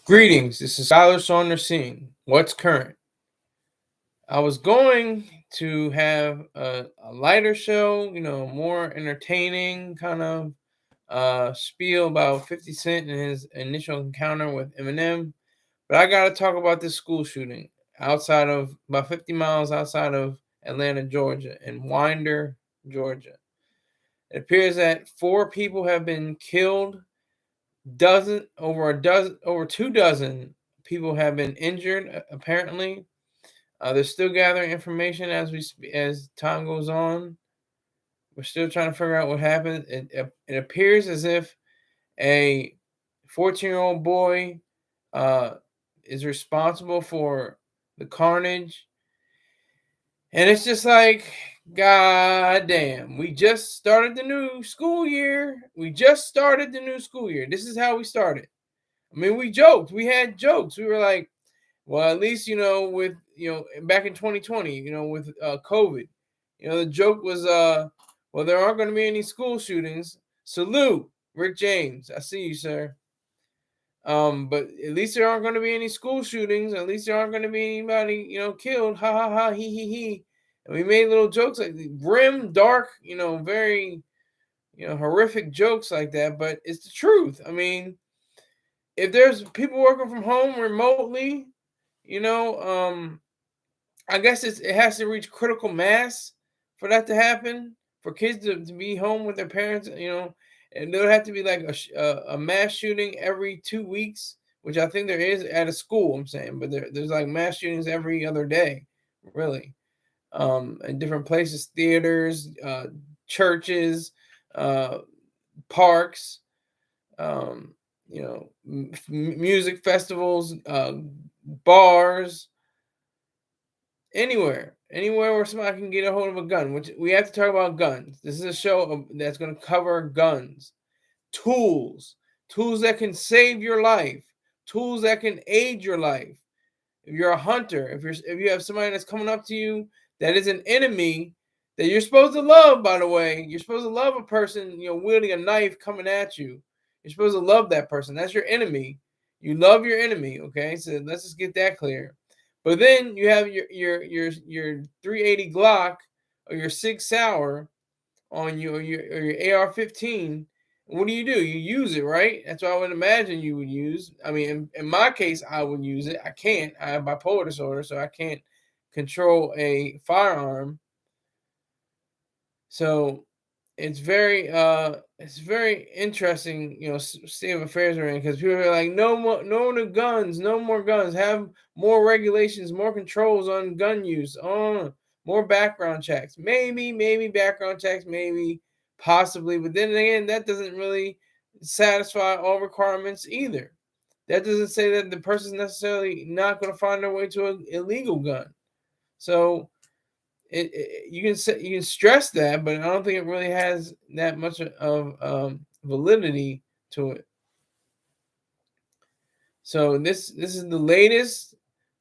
Greetings, this is Skylar Saunders Singh. What's current? I was going to have a lighter show, more entertaining kind of spiel about 50 Cent and his initial encounter with Eminem. But I got to talk about this school shooting outside of about 50 miles outside of Atlanta, Georgia, in Winder, Georgia. It appears that four people have been killed, over 2 dozen people have been injured apparently. They're still gathering information as time goes on. We're still trying to figure out what happened. It appears as if a 14-year-old boy uh, is responsible for the carnage, and it's just like, God damn, we just started the new school year. This is how we started. I mean, we joked. We had jokes. We were like, well, at least, with, back in 2020, with COVID, the joke was, well, there aren't going to be any school shootings. Salute, Rick James. I see you, sir. But at least there aren't going to be any school shootings. At least there aren't going to be anybody, killed. Ha ha ha, he. And we made little jokes like grim, dark, very, horrific jokes like that. But it's the truth. I mean, if there's people working from home remotely, you know, um, I guess it has to reach critical mass for that to happen. For kids to be home with their parents, and there would have to be like a mass shooting every 2 weeks, which I think there is at a school. I'm saying, but there's like mass shootings every other day, really, in different places, theaters, churches, uh, parks, um, music festivals, bars, anywhere where somebody can get a hold of a gun. Which we have to talk about guns. This is a show that's going to cover guns, tools, tools that can save your life, tools that can aid your life. If you're a hunter, if you have somebody that's coming up to you that is an enemy that you're supposed to love, by the way, you're supposed to love a person, wielding a knife coming at you. You're supposed to love that person. That's your enemy. You love your enemy, okay? So let's just get that clear. But then you have your 380 Glock or your Sig Sauer on you, or your AR-15. What do? You use it, right? That's what I would imagine you would use. I mean, in my case, I would use it. I can't. I have bipolar disorder, so I can't control a firearm. So it's very interesting, state of affairs we're in, because people are like, no guns, no more guns, have more regulations, more controls on gun use, more background checks, maybe background checks, maybe possibly, but then again, that doesn't really satisfy all requirements either. That doesn't say that the person's necessarily not going to find their way to an illegal gun. So you can stress that, but I don't think it really has that much of validity to it. So this is the latest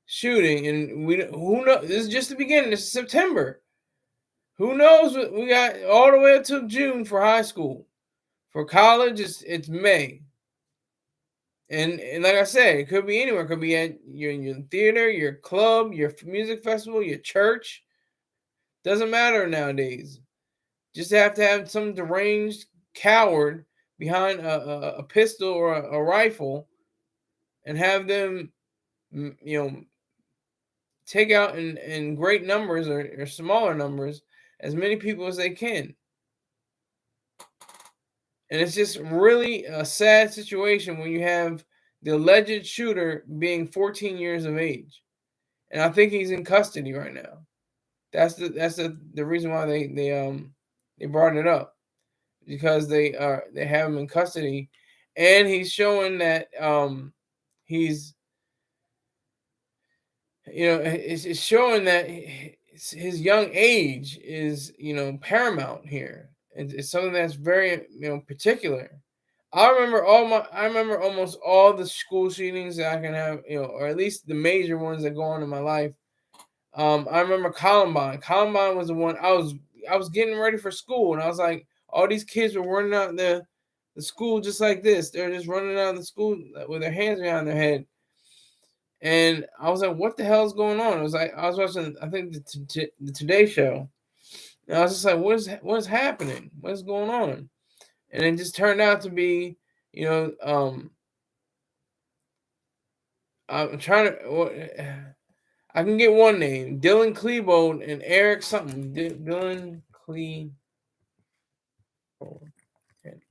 shooting, and who knows? This is just the beginning. This is September. Who knows what we got all the way until June for high school. For college, it's May. And like I said, it could be anywhere. It could be at your theater, your club, your music festival, your church. Doesn't matter nowadays. Just have to have some deranged coward behind a pistol or a rifle, and have them, take out in great numbers, or smaller numbers, as many people as they can. And it's just really a sad situation when you have the alleged shooter being 14 years of age, and I think he's in custody right now. That's the reason why they brought it up, because they have him in custody, and he's showing that he's it's showing that his young age is paramount here. It's something that's very particular. I remember almost all the school shootings that I can have, or at least the major ones that go on in my life. I remember Columbine. Columbine was the one I was getting ready for school, and I was like, all these kids were running out the school just like this. They're just running out of the school with their hands behind their head, And I was like, "What the hell is going on?" It was like I was watching, I think the Today Show, and I was just like, what is happening? What's going on?" And it just turned out to be, you know, I'm trying to. I can get one name: Dylan Klebold and Eric something. Dylan Klebold and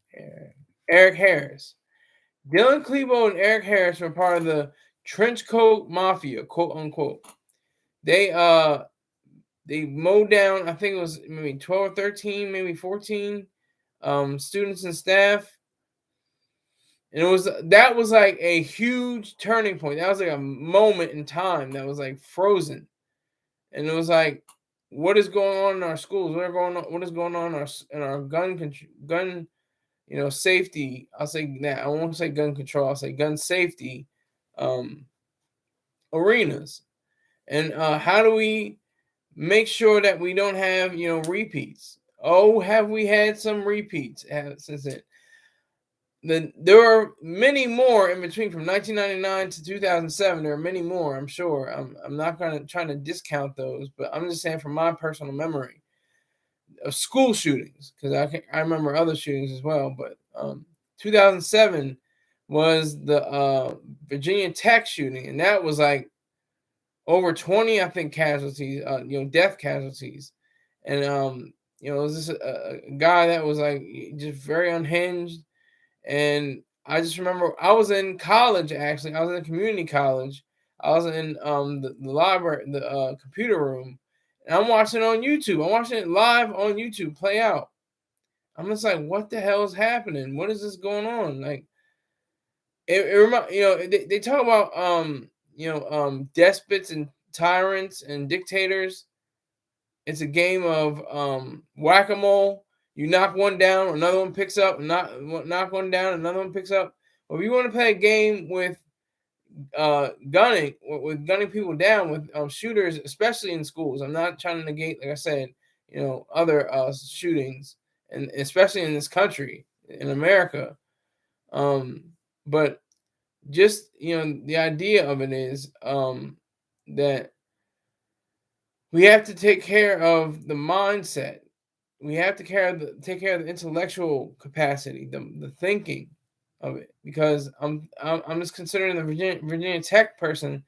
Eric Harris. Dylan Klebold and Eric Harris were part of the trench coat mafia, quote unquote. They they mowed down, I think it was maybe 12 or 13, maybe 14 students and staff. And that was like a huge turning point. That was like a moment in time that was like frozen. And it was like, what is going on in our schools? What is going on in our gun, safety? I'll say that. I won't say gun control. I'll say gun safety um arenas. And how do we make sure that we don't have, repeats? Oh, have we had some repeats since then? There are many more in between from 1999 to 2007. There are many more, I'm sure. I'm not going to trying to discount those, but I'm just saying from my personal memory of school shootings, because I remember other shootings as well. But 2007 was the Virginia Tech shooting, and that was like over 20, I think, casualties, death casualties. And it was just a guy that was like just very unhinged. And I just remember I was in college, actually. I was in community college. I was in the library, the computer room, and I'm watching it on YouTube. I'm watching it live on YouTube play out. I'm just like, what the hell is happening? What is this going on? Like, they talk about despots and tyrants and dictators. It's a game of whack-a-mole. You knock one down, another one picks up. Knock one down, another one picks up. Well, if you want to play a game with gunning, with gunning people down, with shooters, especially in schools. I'm not trying to negate, like I said, other shootings, and especially in this country, in America. But just the idea of it is that we have to take care of the mindset. We have to take care of the intellectual capacity, the thinking of it. Because I'm just considering the Virginia Tech person.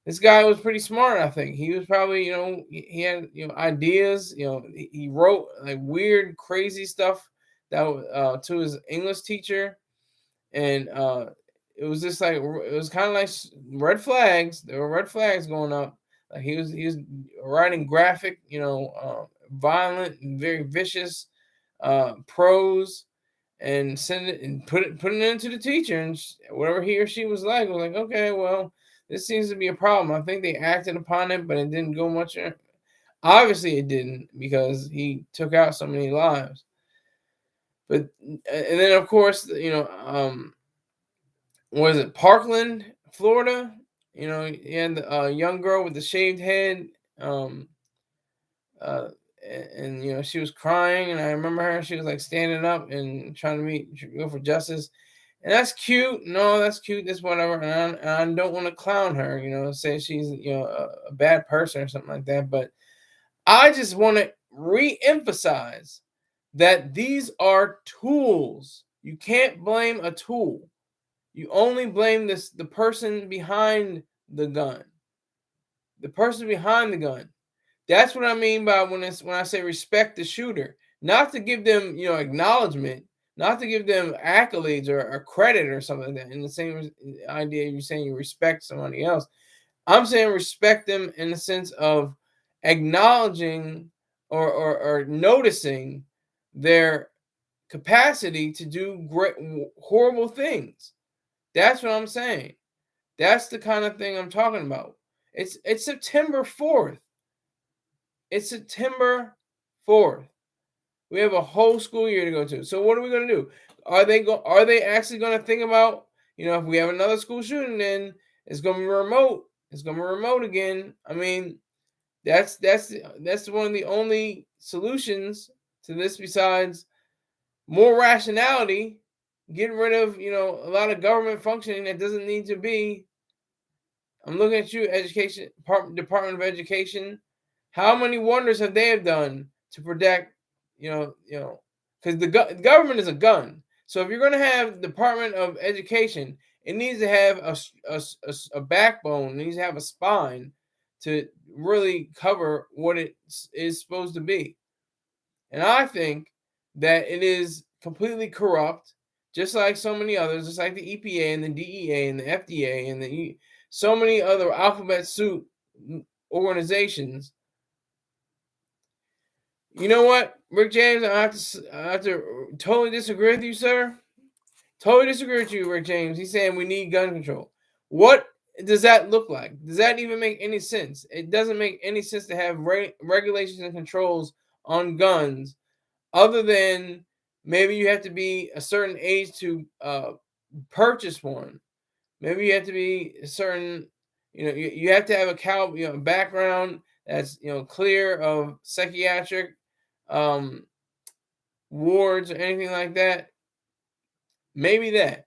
This guy was pretty smart. I think he was probably he had ideas. He wrote like weird, crazy stuff that to his English teacher, and it was just like it was kind of like red flags. There were red flags going up. Like he was writing graphic, violent and very vicious prose, and send it and putting it into the teacher, and whatever he or she was like, okay, well, this seems to be a problem. I think they acted upon it, but it didn't go much. Obviously, it didn't, because he took out so many lives. But and then of course, was it Parkland, Florida? And a young girl with the shaved head. Um, uh, and she was crying, and I remember her. She was like standing up and trying to go for justice, and that's cute. No, that's cute. That's whatever. And I don't want to clown her. Say she's a bad person or something like that. But I just want to re-emphasize that these are tools. You can't blame a tool. You only blame the person behind the gun. The person behind the gun. That's what I mean by when I say respect the shooter. Not to give them, acknowledgement, not to give them accolades or credit or something like that. In the same idea you're saying you respect somebody else. I'm saying respect them in the sense of acknowledging or noticing their capacity to do great horrible things. That's what I'm saying. That's the kind of thing I'm talking about. It's September 4th. It's September 4th. We have a whole school year to go to. So what are we going to do? Are they actually going to think about, if we have another school shooting, then it's going to be remote. It's going to be remote again. I mean, that's one of the only solutions to this, besides more rationality, getting rid of, a lot of government functioning that doesn't need to be. I'm looking at you, education Department of Education. How many wonders have they have done to protect, because the government is a gun. So if you're going to have Department of Education, it needs to have a backbone. It needs to have a spine to really cover what it is supposed to be. And I think that it is completely corrupt, just like so many others, just like the EPA and the DEA and the FDA and so many other alphabet soup organizations. You know what, Rick James? I have to totally disagree with you, sir. Totally disagree with you, Rick James. He's saying we need gun control. What does that look like? Does that even make any sense? It doesn't make any sense to have regulations and controls on guns, other than maybe you have to be a certain age to purchase one. Maybe you have to be a certain, you have to have a background that's clear of psychiatric um, wards or anything like that. Maybe that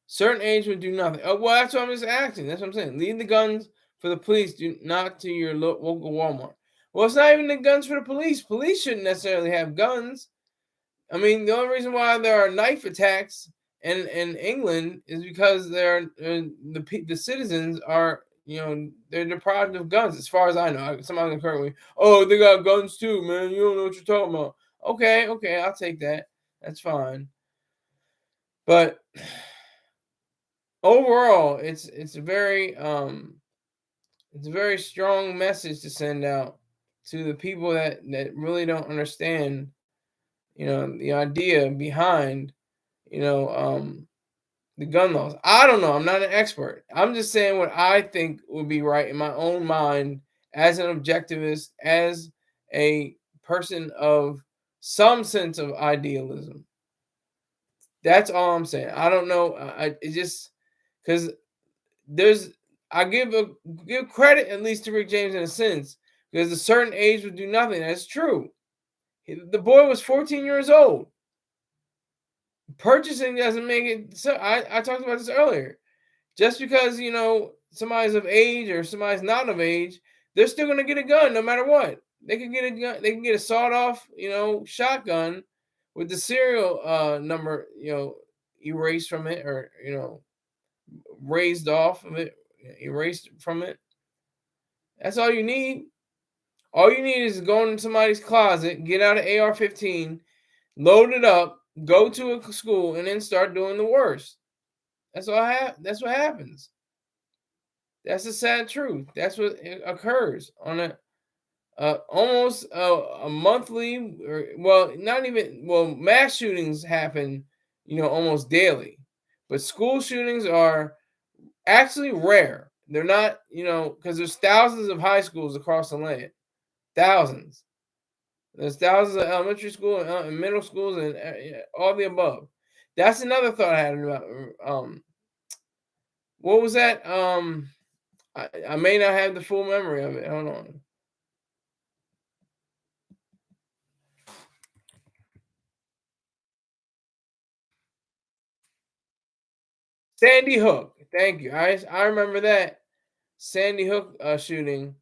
certain age would do nothing. Oh, well, that's what I'm just asking. That's what I'm saying. Leave the guns for the police, do not to your local Walmart. Well, it's not even the guns for the police. Police shouldn't necessarily have guns. I mean, the only reason why there are knife attacks in England is because the citizens are, they're deprived of guns. As far as I know, somebody can correct me. Oh, they got guns too, man. You don't know what you're talking about. Okay, I'll take that. That's fine. But overall, it's a very strong message to send out to the people that really don't understand, the idea behind, you know, um, the gun laws. I don't know. I'm not an expert. I'm just saying what I think would be right in my own mind as an objectivist, as a person of some sense of idealism. That's all I'm saying. I don't know. It just because there's I give credit at least to Rick James in a sense, because a certain age would do nothing. That's true. The boy was 14 years old. Purchasing doesn't make it so. I talked about this earlier. Just because somebody's of age or somebody's not of age, they're still gonna get a gun no matter what. They can get a gun. They can get a sawed off, shotgun with the serial number, erased from it, or raised off of it, erased from it. That's all you need. All you need is go into somebody's closet, get out an AR-15, load it up, go to a school, and then start doing the worst. That's what happens. That's the sad truth. That's what occurs on almost a monthly, or well, not even well, mass shootings happen, almost daily, but school shootings are actually rare. They're not, because there's thousands of high schools across the land, thousands. There's thousands of elementary schools and middle schools and all the above. That's another thought I had about what was that? I may not have the full memory of it. Hold on. Sandy Hook. Thank you. I remember that Sandy Hook shooting.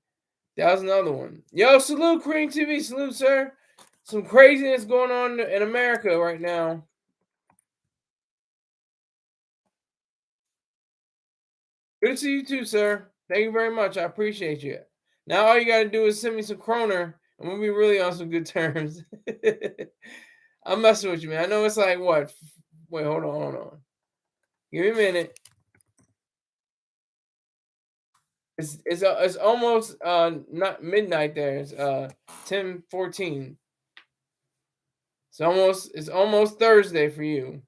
That was another one. Yo, salute Cream TV. Salute, sir. Some craziness going on in America right now. Good to see you too, sir. Thank you very much. I appreciate you. Now all you got to do is send me some kroner, and we'll be really on some good terms. I'm messing with you, man. I know it's like what? Wait, hold on. Give me a minute. It's almost not midnight there. It's 10:14. It's almost Thursday for you.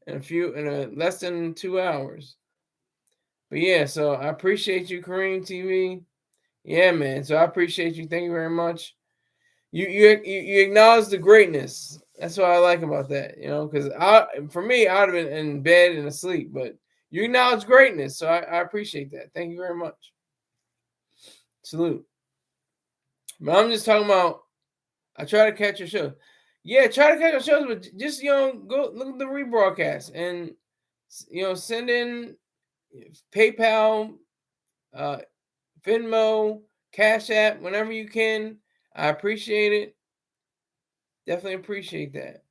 In less than 2 hours. But yeah, so I appreciate you, Kareem TV. Yeah, man. So I appreciate you. Thank you very much. You acknowledge the greatness. That's what I like about that, because for me, I'd have been in bed and asleep, but you acknowledge greatness, so I appreciate that. Thank you very much. Salute. But I'm just talking about. I try to catch your show. Yeah, try to catch your shows, but just go look at the rebroadcast and send in PayPal, uh, Venmo, Cash App, whenever you can. I appreciate it. Definitely appreciate that.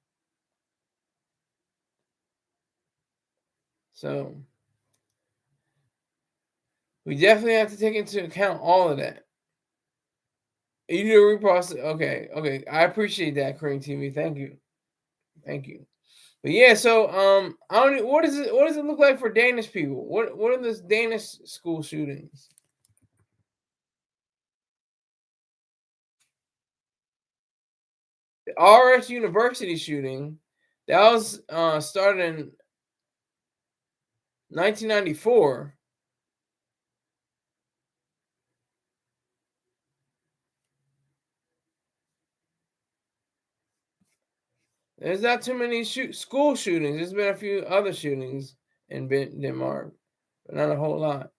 So we definitely have to take into account all of that. You do a reprocess. Okay, okay. I appreciate that, Korean TV. Thank you. Thank you. But yeah, so I don't. What does it look like for Danish people? What are the Danish school shootings? The RS University shooting that was started in 1994. There's not too many school shootings. There's been a few other shootings in Denmark, but not a whole lot.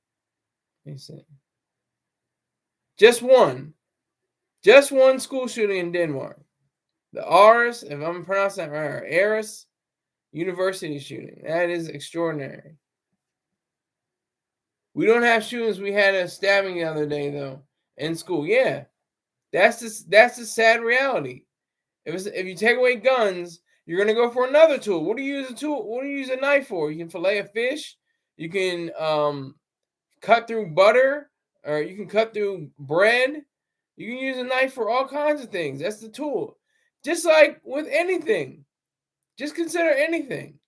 Let me see. Just one. Just one school shooting in Denmark. The Ars, if I'm pronouncing that right, Aris University shooting. That is extraordinary. We don't have shootings. We had a stabbing the other day though in school. Yeah, that's the sad reality. If you take away guns, you're gonna go for another tool. What do you use a tool? What do you use a knife for? You can fillet a fish. You can cut through butter, or you can cut through bread. You can use a knife for all kinds of things. That's the tool. Just like with anything, just consider anything.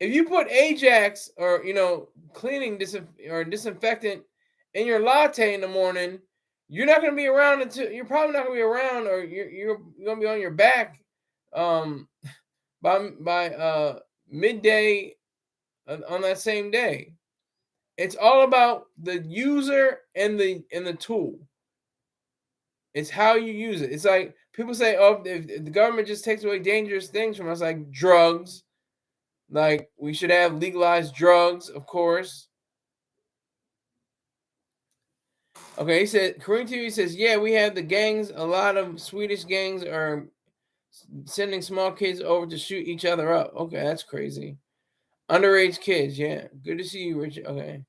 If you put Ajax or cleaning or disinfectant in your latte in the morning, you're not going to be around until you're probably not going to be around, or you're going to be on your back um, by midday on that same day. It's all about the user and the tool. It's how you use it. It's like people say, "Oh, if the government just takes away dangerous things from us, like drugs." Like we should have legalized drugs, of course. Okay, he said Korean TV says, yeah, we have the gangs. A lot of Swedish gangs are sending small kids over to shoot each other up. Okay, that's crazy. Underage kids, yeah. Good to see you, Richard. Okay.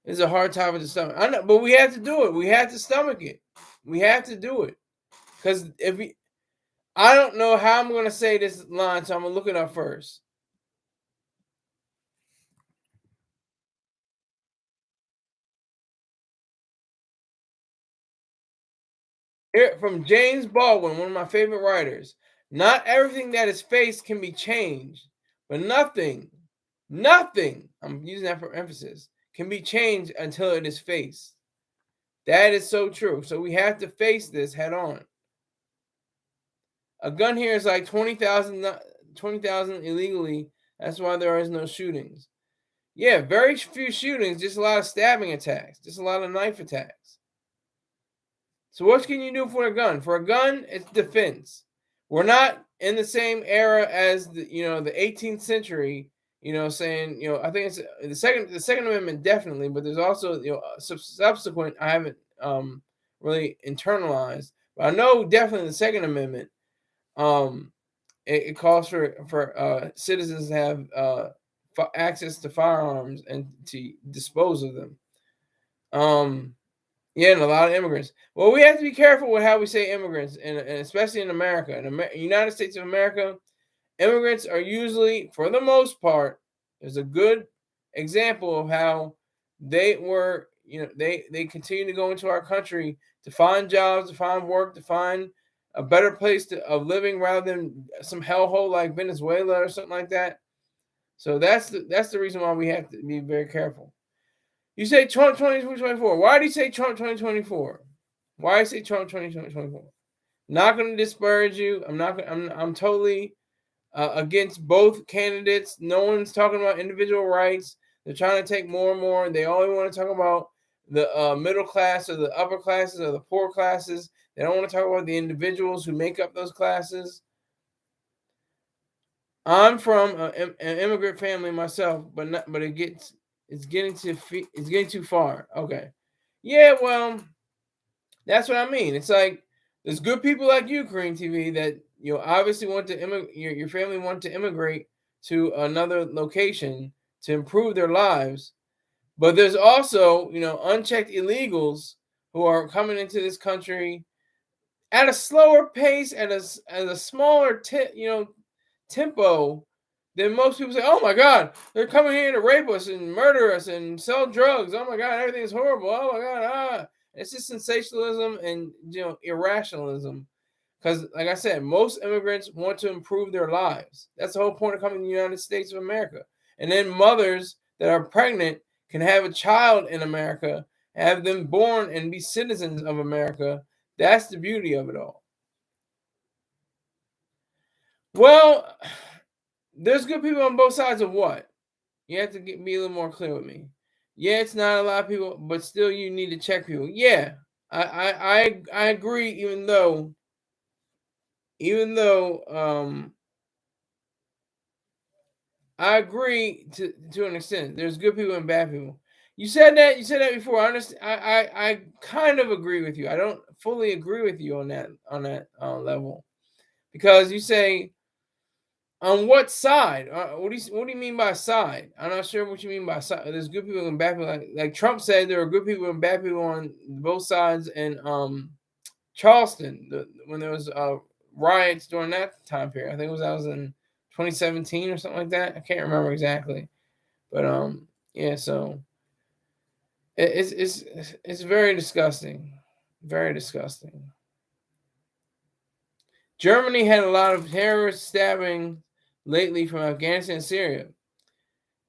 It's a hard topic to stomach. I know, but we have to do it. We have to stomach it. We have to do it. Because if we I don't know how I'm gonna say this line, so I'm gonna look it up first. Here from James Baldwin, one of my favorite writers. Not everything that is faced can be changed, but nothing, I'm using that for emphasis, can be changed until it is faced. That is so true. So we have to face this head on. A gun here is like 20,000 illegally. That's why there is no shootings. Yeah, very few shootings, just a lot of stabbing attacks, just a lot of knife attacks. So what can you do for a gun? For a gun, it's defense. We're not in the same era as the 18th century. Saying I think it's the Second Amendment definitely, but there's also subsequent. I haven't really internalized, but I know definitely the Second Amendment. Um, it calls for citizens to have access to firearms and to dispose of them. Um, yeah, and a lot of immigrants. Well, we have to be careful with how we say immigrants, and especially in America. In the United States of America, immigrants are usually, for the most part, there's a good example of how they were, they continue to go into our country to find jobs, to find work, to find a better place of living rather than some hellhole like Venezuela or something like that. So that's the reason why we have to be very careful. You say Trump 2024. Why do you say Trump 2024? Why do you say Trump 2024? Not going to disparage you. I'm not. I'm totally against both candidates. No one's talking about individual rights. They're trying to take more and more. They only want to talk about the middle class or the upper classes or the poor classes. They don't want to talk about the individuals who make up those classes. I'm from an immigrant family myself, but it's getting too far. Okay, yeah, well, that's what I mean. It's like there's good people like you, Korean TV, that obviously want to your family want to immigrate to another location to improve their lives. But there's also, unchecked illegals who are coming into this country at a slower pace, at a smaller tempo than most people say. Oh my God, they're coming here to rape us and murder us and sell drugs. Oh my God, everything's horrible. Oh my God, it's just sensationalism and irrationalism. Because, like I said, most immigrants want to improve their lives. That's the whole point of coming to the United States of America. And then mothers that are pregnant can have a child in America, have them born and be citizens of America. That's the beauty of it all. Well, there's good people on both sides of what? You have to be a little more clear with me. Yeah, it's not a lot of people, but still you need to check people. Yeah, I agree, even though I agree to an extent. There's good people and bad people. You said that before. I understand. I kind of agree with you. I don't fully agree with you on that level, because you say, on what side? What do you mean by side? I'm not sure what you mean by side. There's good people and bad people. Like Trump said, there are good people and bad people on both sides in Charleston, when there was riots during that time period. I think that was in 2017 or something like that. I can't remember exactly, but yeah. So it's very disgusting, very disgusting. Germany had a lot of terrorist stabbing lately from Afghanistan and Syria.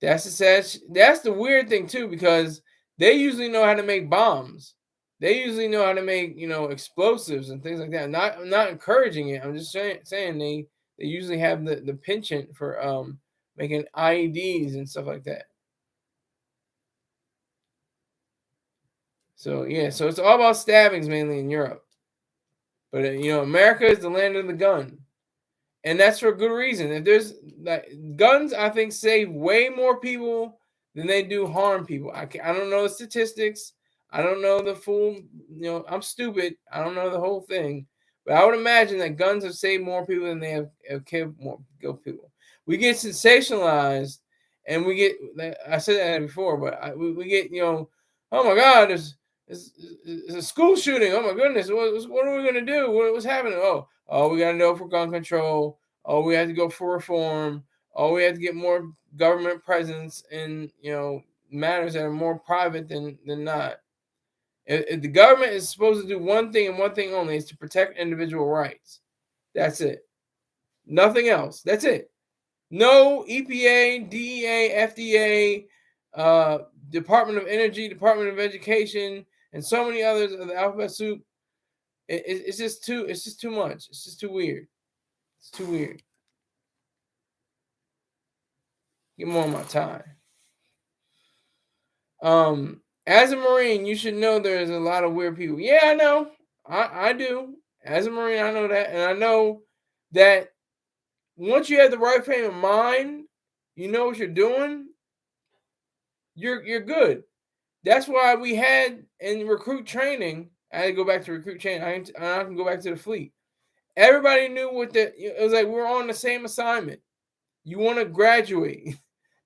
That's the weird thing too, because they usually know how to make bombs. They usually know how to make explosives and things like that. I'm not encouraging it. I'm just saying they usually have the penchant for making IEDs and stuff like that. So yeah, so it's all about stabbings mainly in Europe. But America is the land of the gun. And that's for good reason. If there's guns, I think save way more people than they do harm people. I don't know the statistics. I don't know the full. I'm stupid. I don't know the whole thing. But I would imagine that guns have saved more people than they have killed people. We get sensationalized, and we get. I said that before, but we get. Oh my God, there's a school shooting. Oh my goodness, what are we gonna do? What's happening? Oh, we got to know for gun control. Oh, we have to go for reform. Oh, we have to get more government presence in matters that are more private than not. If the government is supposed to do one thing and one thing only, is to protect individual rights. That's it. Nothing else. That's it. No EPA, DEA, FDA, Department of Energy, Department of Education, and so many others of the alphabet soup. It's just too much. It's just too weird. It's too weird. Get more on my tie. As a Marine, you should know there's a lot of weird people. Yeah, I know. I do. As a Marine, I know that. And I know that once you have the right frame of mind, you know what you're doing, you're good. That's why we had in recruit training. I had to go back to recruit training. I can go back to the fleet. Everybody knew it was like we were on the same assignment. You want to graduate.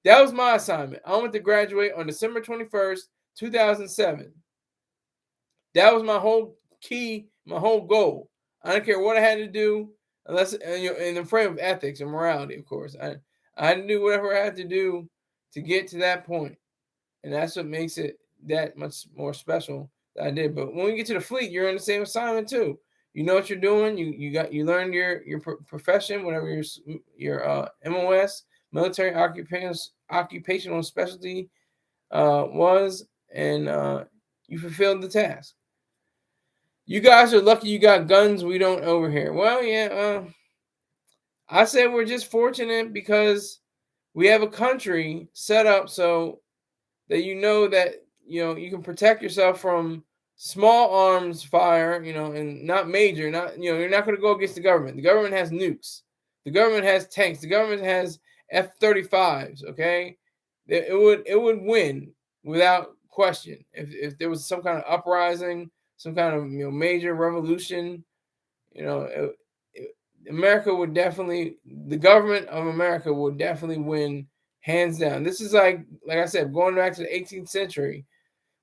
That was my assignment. I wanted to graduate on December 21st, 2007. That was my whole goal. I don't care what I had to do, unless in the frame of ethics and morality, of course. I had to do whatever I had to do to get to that point. And that's what makes it that much more special that I did. But when we get to the fleet, you're in the same assignment too. You know what you're doing. You learned your profession, whatever your MOS, military occupational specialty was, and you fulfilled the task. You guys are lucky you got guns we don't over here. Well, yeah, I say we're just fortunate because we have a country set up so that that you can protect yourself from small arms fire, and not major. Not you're not going to go against the government. The government has nukes. The government has tanks. The government has F-35s. Okay, it would win without question if there was some kind of uprising, some kind of major revolution. America would definitely, the government of America would definitely win hands down. This is like I said, going back to the 18th century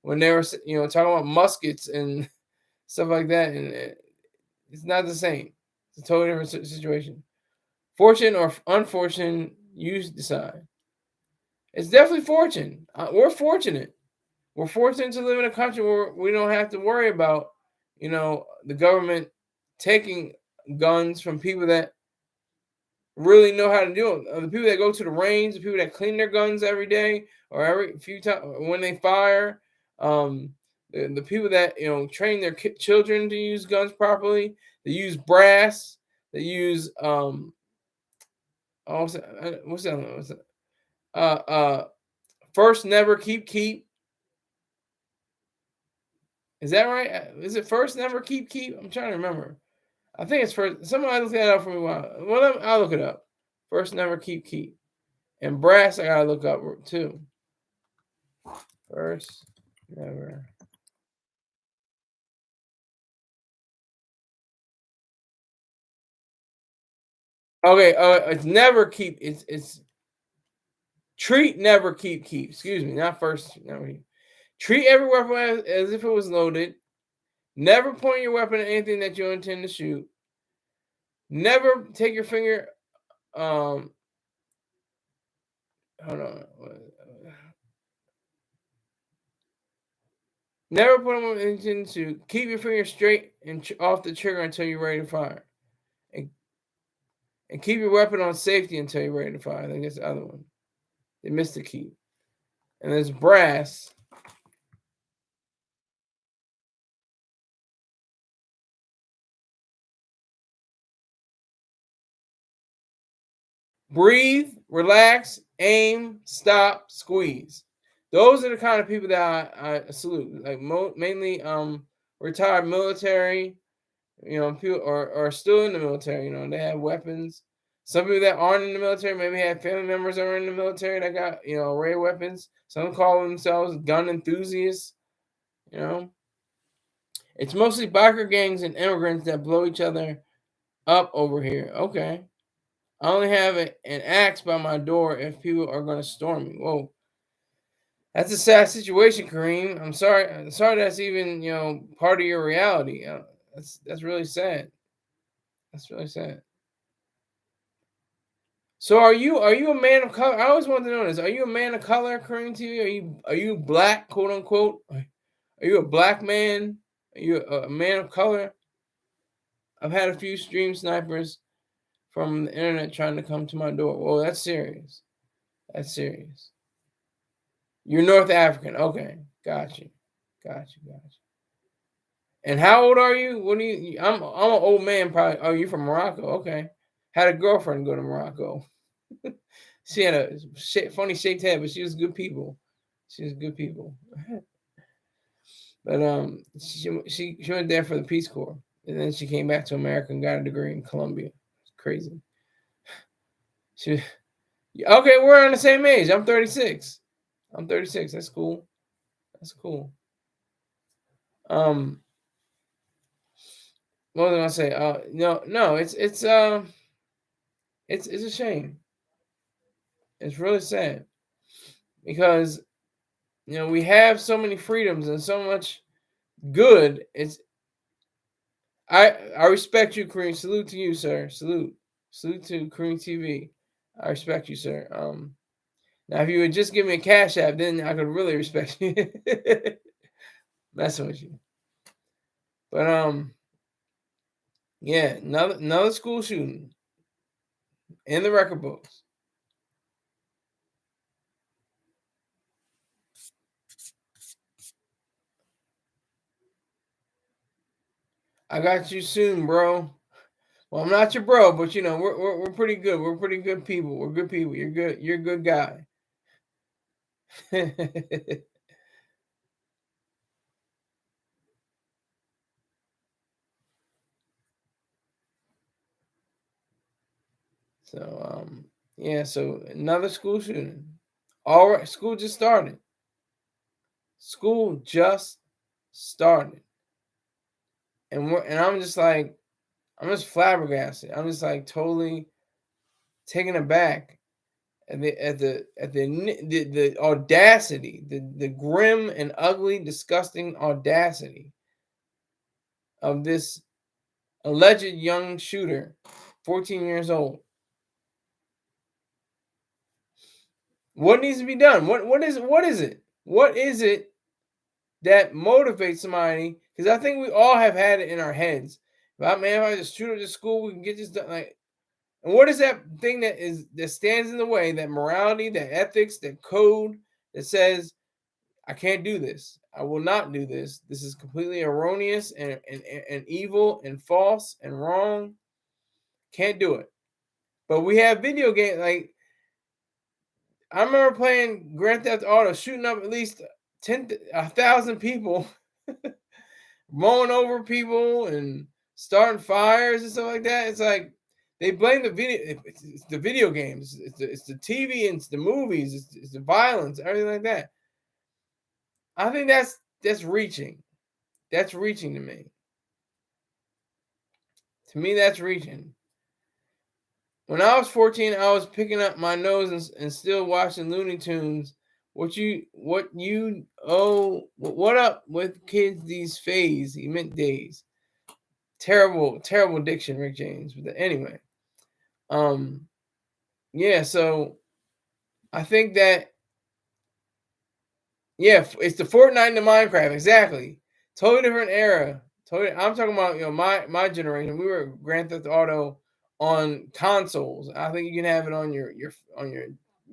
when they were talking about muskets and stuff like that, and it's not the same. It's a totally different situation. Fortune or unfortunate, you decide. It's definitely fortune. We're fortunate. We're fortunate to live in a country where we don't have to worry about, the government taking guns from people that really know how to do it. The people that go to the range, the people that clean their guns every day or every few times when they fire, the people that train their children to use guns properly. They use brass. They use oh, what's that? What's that? First never keep. Is that right? Is it first never keep? I'm trying to remember. I think it's first. Somebody look that up for me. Well, I'll look it up. First never keep. And brass, I gotta look up too. First never. Okay. It's never keep. It's treat never keep. Excuse me. Not first never keep. Treat every weapon as if it was loaded. Never point your weapon at anything that you intend to shoot. Never take your finger. Hold on. Never put them on intend to keep your finger straight and off the trigger until you're ready to fire, and, and keep your weapon on safety until you're ready to fire. I think that's the other one. They missed the key. And there's brass. Breathe, relax, aim, stop, squeeze. Those are the kind of people that I salute. Like mainly retired military, people are still in the military. They have weapons. Some people that aren't in the military maybe have family members that are in the military that got array of weapons. Some call themselves gun enthusiasts. You know, it's mostly biker gangs and immigrants that blow each other up over here. Okay. I only have an axe by my door if people are going to storm me. Whoa, that's a sad situation, Kareem. I'm sorry. I'm sorry that's even part of your reality. That's really sad. That's really sad. So are you a man of color? I always wanted to know this. Are you a man of color, Kareem TV? Are you black, quote unquote? Are you a black man? Are you a man of color? I've had a few stream snipers from the internet trying to come to my door. Whoa, that's serious. That's serious. You're North African. Okay, got you, got you, got you. And how old are you? What do you? I'm an old man. Probably. Oh, you from Morocco? Okay. Had a girlfriend go to Morocco. She had a funny shaped head, but she was good people. She was good people. But she went there for the Peace Corps, and then she came back to America and got a degree in Columbia. It's crazy. She okay. We're on the same age. I'm 36. I'm 36. That's cool. That's cool. Um, what was I gonna say? No. It's a shame. It's really sad because we have so many freedoms and so much good. I respect you, Kareem. Salute to you, sir. Salute to Kareem TV. I respect you, sir. Now if you would just give me a cash app, then I could really respect you. Messing with you, but yeah, another school shooting in the record books. I got you soon, bro. Well, I'm not your bro, but we're pretty good. We're pretty good people. We're good people. You're good. You're a good guy. So yeah. So another school shooting. All right, school just started. School just started, and I'm just flabbergasted. I'm just like totally taken aback the audacity, the grim and ugly, disgusting audacity of this alleged young shooter, 14 years old. What needs to be done? What is it? What is it that motivates somebody? Because I think we all have had it in our heads. If I just shoot at the school, we can get this done. Like, and what is that thing that stands in the way? That morality, that ethics, that code that says I can't do this. I will not do this. This is completely erroneous and evil and false and wrong. Can't do it. But we have video games like I remember playing Grand Theft Auto, shooting up at least 1,000 people, mowing over people, and starting fires and stuff like that. It's like they blame the video. It's the video games. It's the TV. It's the movies. It's the violence. Everything like that. I think that's reaching. That's reaching to me. To me, that's reaching. When I was 14, I was picking up my nose and still watching Looney Tunes. What up with kids these phase? He meant days. Terrible, terrible diction, Rick James. But anyway, yeah. So I think that it's the Fortnite and the Minecraft exactly. Totally different era. Totally. I'm talking about my generation. We were Grand Theft Auto on consoles. I think you can have it on your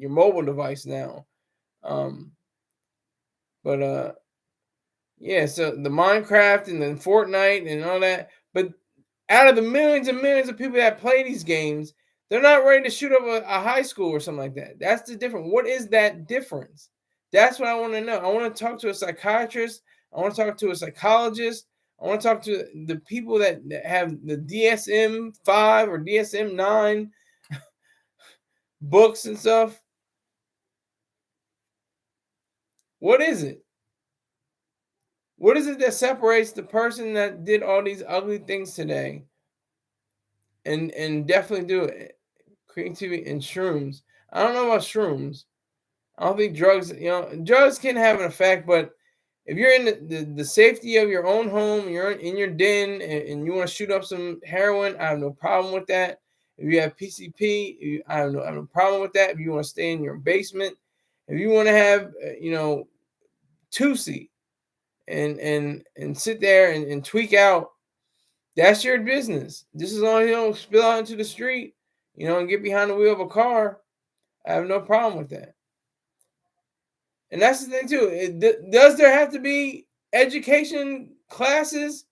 mobile device now. Um, but yeah, so the Minecraft and then Fortnite and all that. But out of the millions and millions of people that play these games, they're not ready to shoot up a high school or something like that. That's the difference. What is that difference? That's what I want to know. I want to talk to a psychiatrist. I want to talk to a psychologist. I want to talk to the people that have the DSM-5 or DSM-9 books and stuff. What is it? What is it that separates the person that did all these ugly things today and definitely do it? Creativity and shrooms. I don't know about shrooms. I don't think drugs, drugs can have an effect, but if you're in the safety of your own home, you're in your den and you want to shoot up some heroin, I have no problem with that. If you have PCP, I have no problem with that. If you want to stay in your basement, if you want to have, Tusi and sit there and tweak out, that's your business. Just as long as you don't spill out into the street, and get behind the wheel of a car, I have no problem with that. And that's the thing too. Does there have to be education classes?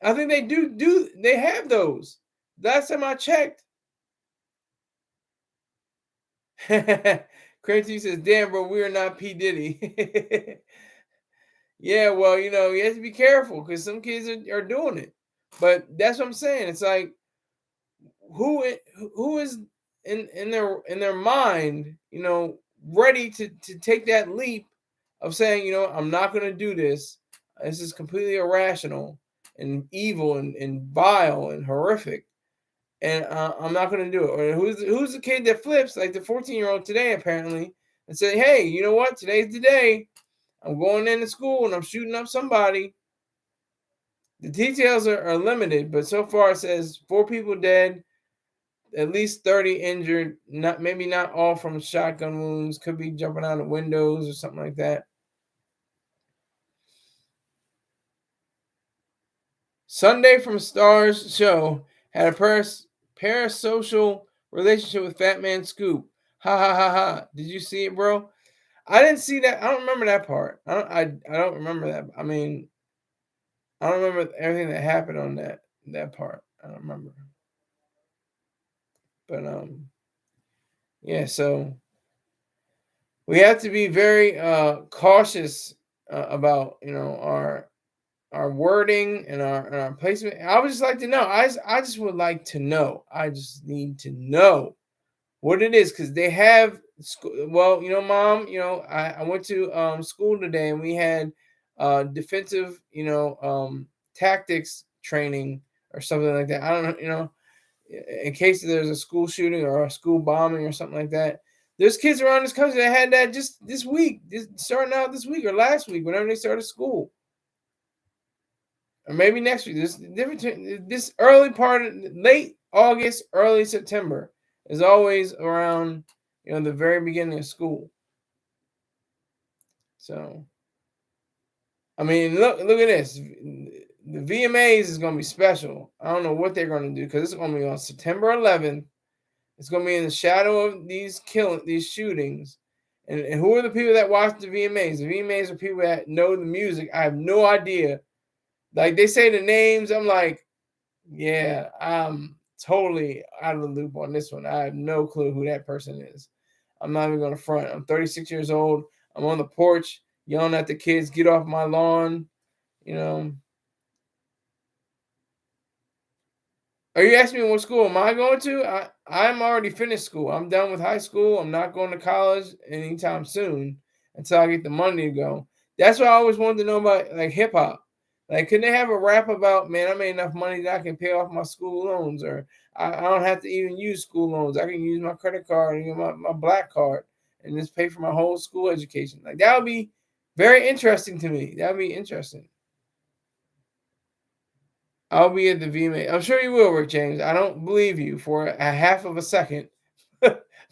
I think they do. They have those. Last time I checked. Crazy says, "Damn, bro, we are not P Diddy." Yeah, well, you have to be careful because some kids are doing it. But that's what I'm saying. It's like who is in their mind, ready to take that leap of saying, I'm not going to do this. This is completely irrational and evil and vile and horrific, and I'm not going to do it. Or who's the kid that flips like the 14-year-old today apparently and say, hey, you know what? Today's the day. I'm going into school and I'm shooting up somebody. The details are limited, but so far it says 4 people dead, at least 30 injured. Maybe not all from shotgun wounds. Could be jumping out of windows or something like that. Sunday from Stars show had a parasocial relationship with Fat Man Scoop. Ha ha ha ha. Did you see it, bro? I didn't see that. I don't remember that part. I don't remember that. I mean, I don't remember everything that happened on that part. I don't remember. But yeah, so we have to be very cautious about our wording and our placement. I would just like to know. I just would like to know. I just need to know what it is because they have school. Well, Mom, I went to school today and we had defensive, tactics training or something like that. I don't know, in case there's a school shooting or a school bombing or something like that. There's kids around this country that had that just this week, starting out this week or last week, whenever they started school, or maybe next week. This different. This early part of late August, early September is always around the very beginning of school. So, I mean, look at this. The VMAs is gonna be special. I don't know what they're gonna do because it's gonna be on September 11th. It's gonna be in the shadow of these shootings. And who are the people that watch the VMAs? The VMAs are people that know the music. I have no idea. Like they say the names, I'm like, yeah, I'm totally out of the loop on this one. I have no clue who that person is. I'm not even gonna front. I'm 36 years old. I'm on the porch yelling at the kids, get off my lawn. You know. Are you asking me what school am I going to? I'm already finished school. I'm done with high school. I'm not going to college anytime soon until I get the money to go. That's what I always wanted to know about like hip hop. Like, can they have a rap about, man, I made enough money that I can pay off my school loans, or I don't have to even use school loans. I can use my credit card and my black card and just pay for my whole school education. Like that would be very interesting to me. That would be interesting. I'll be at the VMA. I'm sure you will, Rick James. I don't believe you for a half of a second,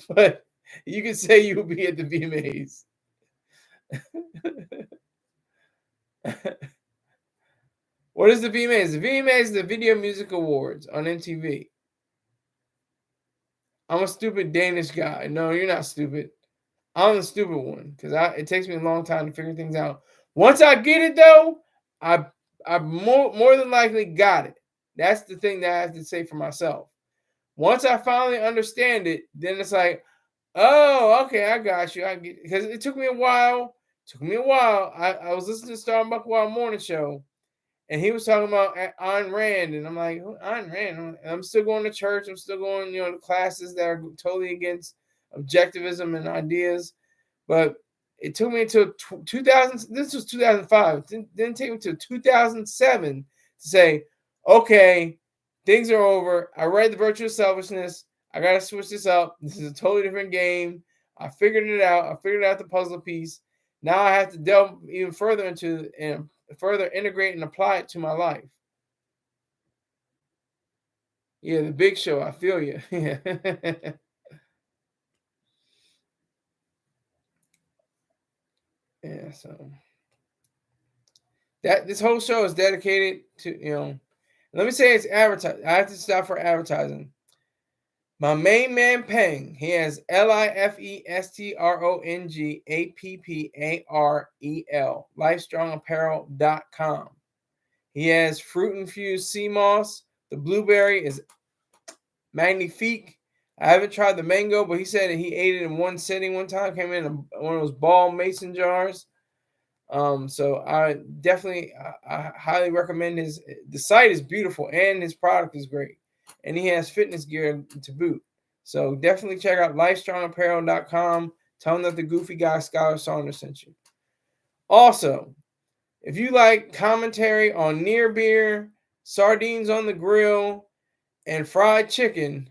but you can say you will be at the VMAs. What is the VMAs? The VMAs is the Video Music Awards on MTV. I'm a stupid Danish guy. No, you're not stupid. I'm the stupid one because it takes me a long time to figure things out. Once I get it though, I more than likely got it. That's the thing that I have to say for myself. Once I finally understand it, then it's like, oh, okay, I got you. I get because it took me a while. I was listening to Star Buckwell Morning Show, and he was talking about Ayn Rand, and I'm like, Ayn Rand. I'm still going to church. I'm still going, to classes that are totally against objectivism and ideas. But it took me until 2000. This was 2005. It didn't take me until 2007 to say, okay, things are over. I read The Virtue of Selfishness. I got to switch this up. This is a totally different game. I figured it out. I figured out the puzzle piece. Now I have to delve even further into and further integrate and apply it to my life. Yeah, the big show. I feel you. Yeah. Yeah, so that this whole show is dedicated to, let me say it's advertised. I have to stop for advertising. My main man Peng, he has LIFESTRONGAPPAREL, lifestrongapparel.com. He has fruit infused sea moss. The blueberry is magnifique. I haven't tried the mango, but he said that he ate it in one sitting one time. Came in one of those ball mason jars. So I definitely I highly recommend his. The site is beautiful and his product is great, and he has fitness gear to boot. So definitely check out lifestrongapparel.com. Tell him that the Goofy Guy Scholar Saunders sent you. Also, if you like commentary on near beer, sardines on the grill, and fried chicken,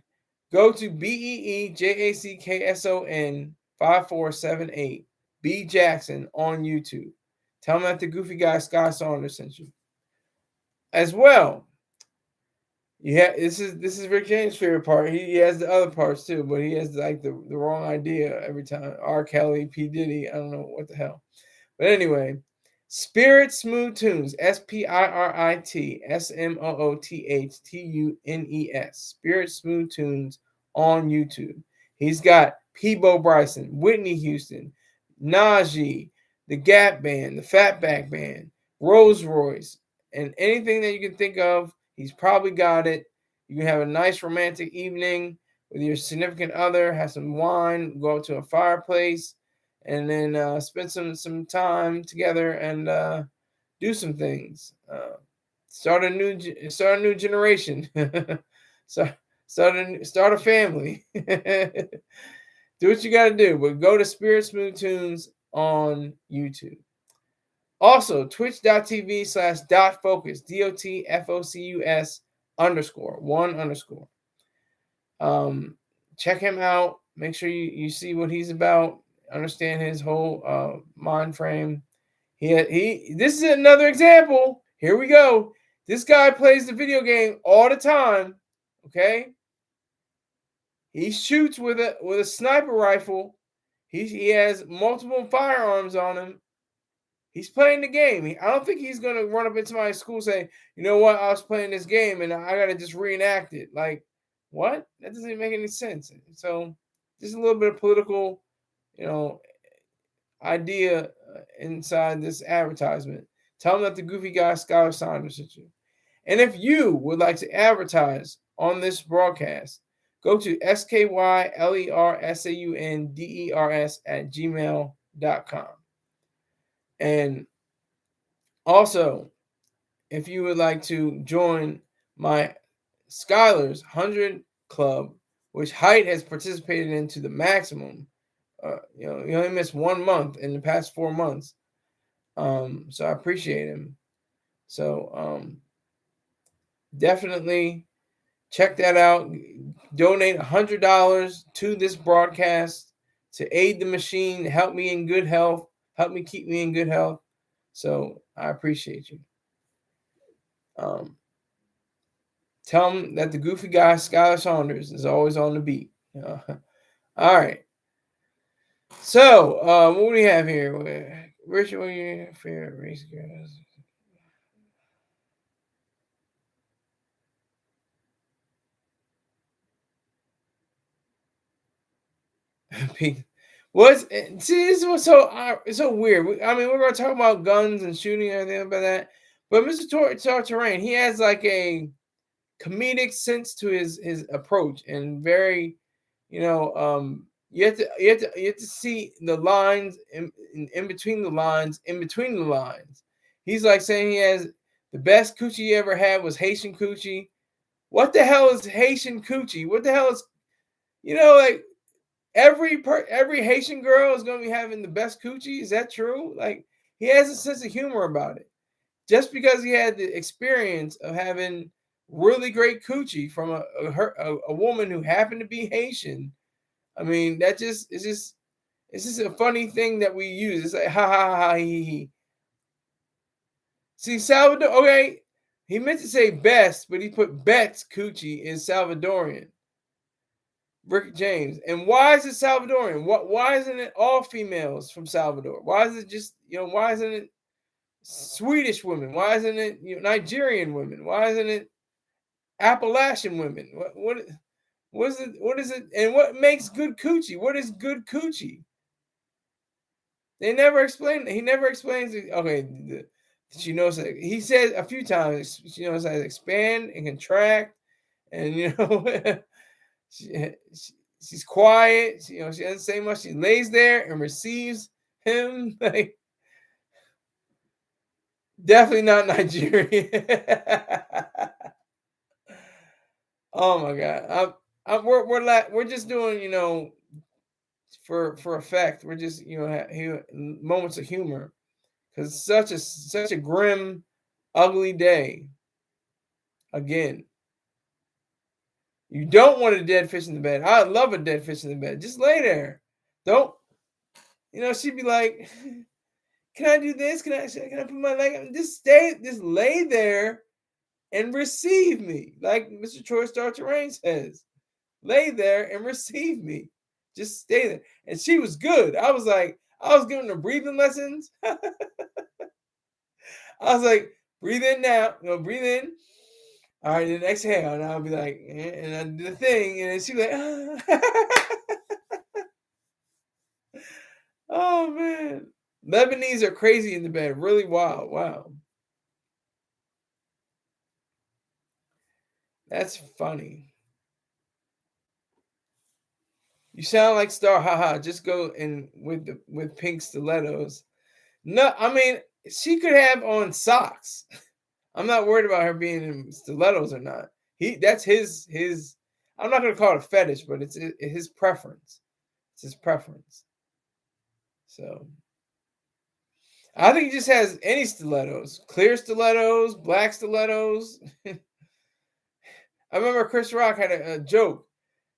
go to BEEJACKSON 5478 B Jackson on YouTube. Tell him that the Goofy Guy Scott Saunders sent you. As well, this is Rick James' favorite part. He has the other parts too, but he has like the wrong idea every time. R. Kelly, P. Diddy, I don't know what the hell. But anyway, Spirit Smooth Tunes, SPIRIT SMOOTHTUNES, Spirit Smooth Tunes on YouTube. He's got Peebo Bryson, Whitney Houston, Najee, the Gap Band, the Fatback Band, Rose Royce, and anything that you can think of, he's probably got it. You can have a nice romantic evening with your significant other, have some wine, go out to a fireplace, and then spend some time together and do some things. Start a new generation. Start a family. Do what you got to do, but go to Spirit Smooth Tunes on YouTube. Also, twitch.tv/dotfocus, DOTFOCUS _1 _. Check him out. Make sure you see what he's about, understand his whole mind frame. He this is another example. Here we go. This guy plays the video game all the time. Okay, he shoots with a sniper rifle. He has multiple firearms on him. He's playing the game. I don't think he's gonna run up into my school saying, "You know what? I was playing this game and I gotta just reenact it." Like, what? That doesn't make any sense. So, just a little bit of political, you know, idea inside this advertisement. Tell them that the Goofy Guy Scholar Saunders sent you. And if you would like to advertise on this broadcast, go to skyrlersaunders@gmail.com. And also, if you would like to join my Scholars 100 Club, which Height has participated in to the maximum, he only missed 1 month in the past 4 months. So I appreciate him. So definitely check that out. Donate $100 to this broadcast to aid the machine, help me in good health, help me keep me in good health. So I appreciate you. Tell them that the Goofy Guy, Skylar Saunders, is always on the beat. All right. So, what do we have here? Richard, what are your favorite race girls? What's see? This was it's so weird. I mean, we're going to talk about guns and shooting and everything about that, but Mr. Terrain, he has like a comedic sense to his approach, and very, you have to see the lines in between the lines, in between the lines. He's like saying he has the best coochie he ever had was Haitian coochie. What the hell is Haitian coochie? What the hell is, like every Haitian girl is gonna be having the best coochie? Is that true? Like, he has a sense of humor about it. Just because he had the experience of having really great coochie from a woman who happened to be Haitian, I mean, it's just a funny thing that we use. It's like ha ha ha he. See, Salvador. Okay, he meant to say best, but he put Bet's coochie in Salvadorian. Rick James. And why is it Salvadorian? Why isn't it all females from Salvador? Why is it just, why isn't it Swedish women? Why isn't it Nigerian women? Why isn't it Appalachian women? What is it? What is it? And what makes good coochie? What is good coochie? They never explain. He never explains it. Okay, she knows that he said a few times. She knows how to expand and contract, and she's quiet. She doesn't say much. She lays there and receives him. Like, definitely not Nigerian. Oh my God. We're just doing, for effect. We're just, moments of humor, because it's such a grim, ugly day. Again, you don't want a dead fish in the bed. I love a dead fish in the bed. Just lay there. Don't, she'd be like, "Can I do this? Can I put my leg up?" Just lay there and receive me, like Mr. Troy Star Terrain says. Lay there and receive me. Just stay there. And she was good. I was giving her breathing lessons. I was like, breathe in now. Breathe in. All right, then exhale. And I'll be like, and I do the thing. And then she'd be like, oh, man. Lebanese are crazy in the bed. Really wild. Wow. That's funny. You sound like Star. Haha. Just go in with pink stilettos. No, I mean, she could have on socks. I'm not worried about her being in stilettos or not. That's his. I'm not gonna call it a fetish, but it's his preference. It's his preference. So I think he just has any stilettos, clear stilettos, black stilettos. I remember Chris Rock had a joke.